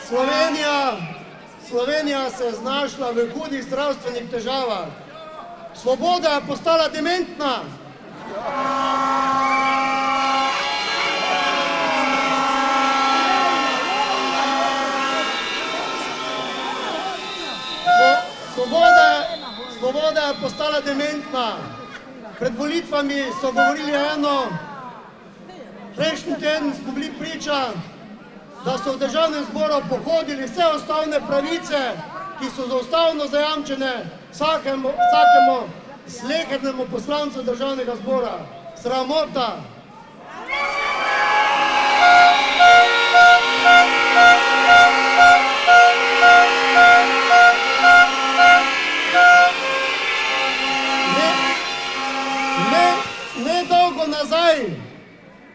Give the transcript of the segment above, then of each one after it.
Slovenija se je znašla v hudih zdravstvenih težavah. Svoboda je postala dementna. Svoboda je postala dementna. Pred volitvami so govorili eno, prejšnji teden smo bili priča, da so v državnem zboru pohodili vse ustavne pravice, ki so ustavno zajamčene vsakemu slehernemu poslancu državnega zbora. Sramota!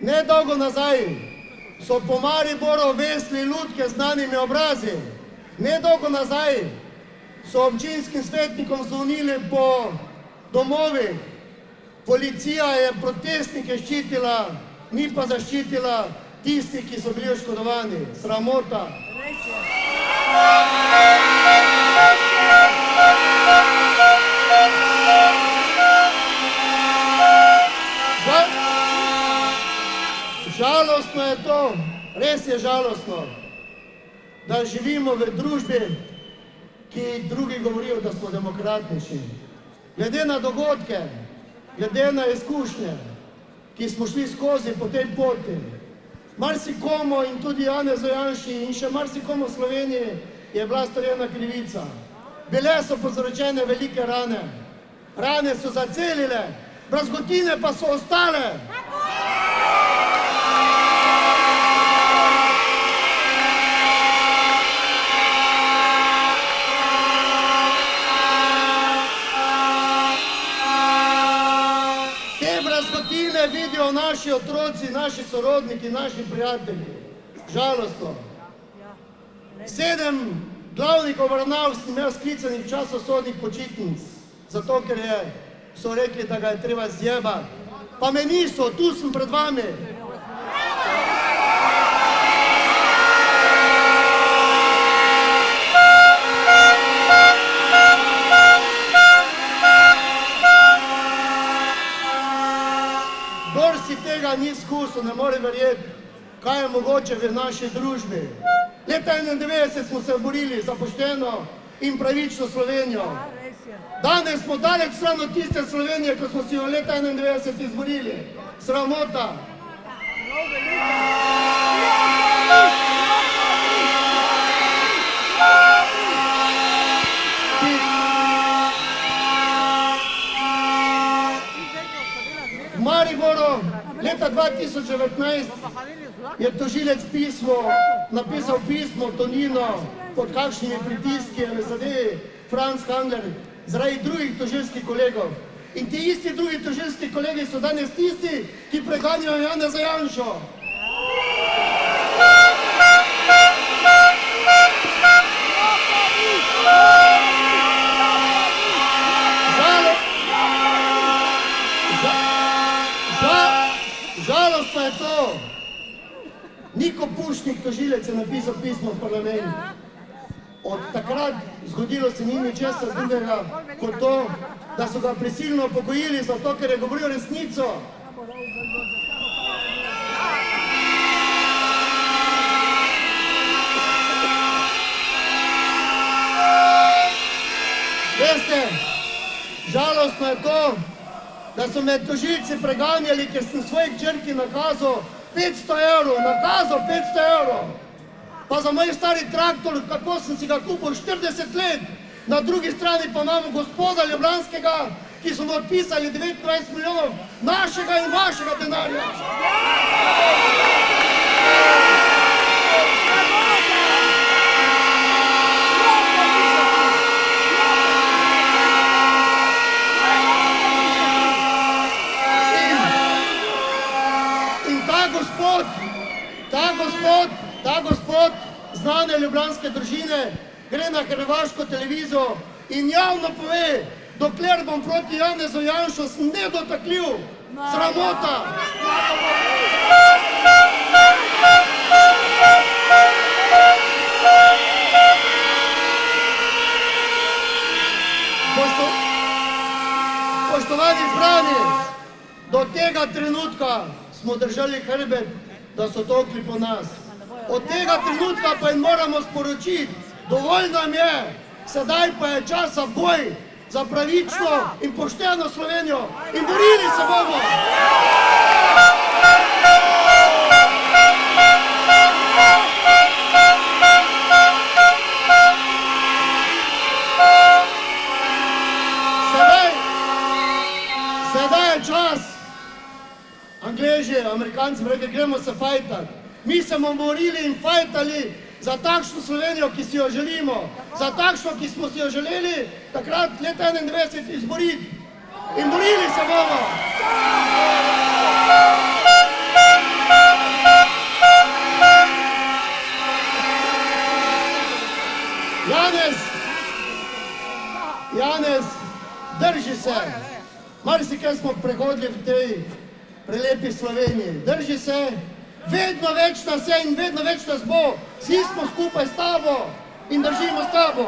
Nedolgo nazaj so po Mariboru vesli lutke z znanimi obrazi. Nedolgo nazaj so občinskim svetnikom zvonili po domovih. Policija je protestnike ščitila, ni pa zaščitila tistih, ki so bili oškodovani. Sramota! Žalostno je to, res je žalostno, da živimo v družbi, ki drugi govorijo, da smo demokratični. Glede na dogodke, glede na izkušnje, ki smo šli skozi po tej poti, marsikomu in tudi Janezu Janši in še marsikomu v Sloveniji je bila storjena krivica. Bile so povzročene velike rane, rane so zacelile, brazgotine pa so ostale. Brazgotine vidijo naši otroci, naši sorodniki, naši prijatelji. Žalostno. 7 glavnih obravnav sem imel sklicanih v času sodnih počitnic, zato ker so rekli, da ga je treba zjebati. Pa me niso, tu sem pred vami. Kdor si tega ni izkusil, ne more verjeti, kaj je mogoče v naši družbi. Leta 1991 smo se borili za pošteno in pravično Slovenijo. Danes smo daleč stran od tiste Slovenije, ko smo si jo leta 1991 izborili. Sramota! V Mariboru leta 2019 je tožilec napisal pismo Tonino pod kakšnimi pritiski v zadevi Franc Kangler zaradi drugih tožilskih kolegov. In ti isti drugi tožilski kolegi so danes tisti, ki preganjajo Janeza Janšo. Žalostno je to. Niko Pušnik, tožilec, je napisal pismo v parlament. Od takrat zgodilo se ni ničesar drugega kot to, da so ga prisilno upokojili, zato ker je govoril resnico. Veste, žalostno je to, da so me tožilci preganjali, ker sem svojih hčerki nakazal 500 evrov, nakazal 500 evrov. Pa za moj stari traktor, kako sem si ga kupil 40 let, na drugi strani pa imamo gospoda Ljubljanskega, ki so mu odpisali 29 milijonov našega in vašega denarja. Ta gospod znane ljubljanske družine gre na hrvaško televizijo in javno pove, dokler bom proti Janezu Janšu, sem nedotakljiv. Sramota! Spoštovani zbrani, do tega trenutka smo držali hrbet, da so tolkli po nas. Od tega trenutka pa jim moramo sporočiti, dovolj nam je, sedaj pa je čas za boj, za pravično in pošteno Slovenijo in borili se bomo. Sedaj je čas, Angleži, Amerikanci, rekli, gremo se fajtati. Mi se bomo borili in fajtali za takšno Slovenijo, ki si jo želimo, za takšno, ki smo si jo želeli takrat leta 1991 izboriti. In borili se bomo. Janez, drži se. Marsikaj smo prehodili v tej prelepi Sloveniji. Drži se, vedno več nas je in vedno več nas bo. Vsi smo skupaj s tabo in držimo s tabo.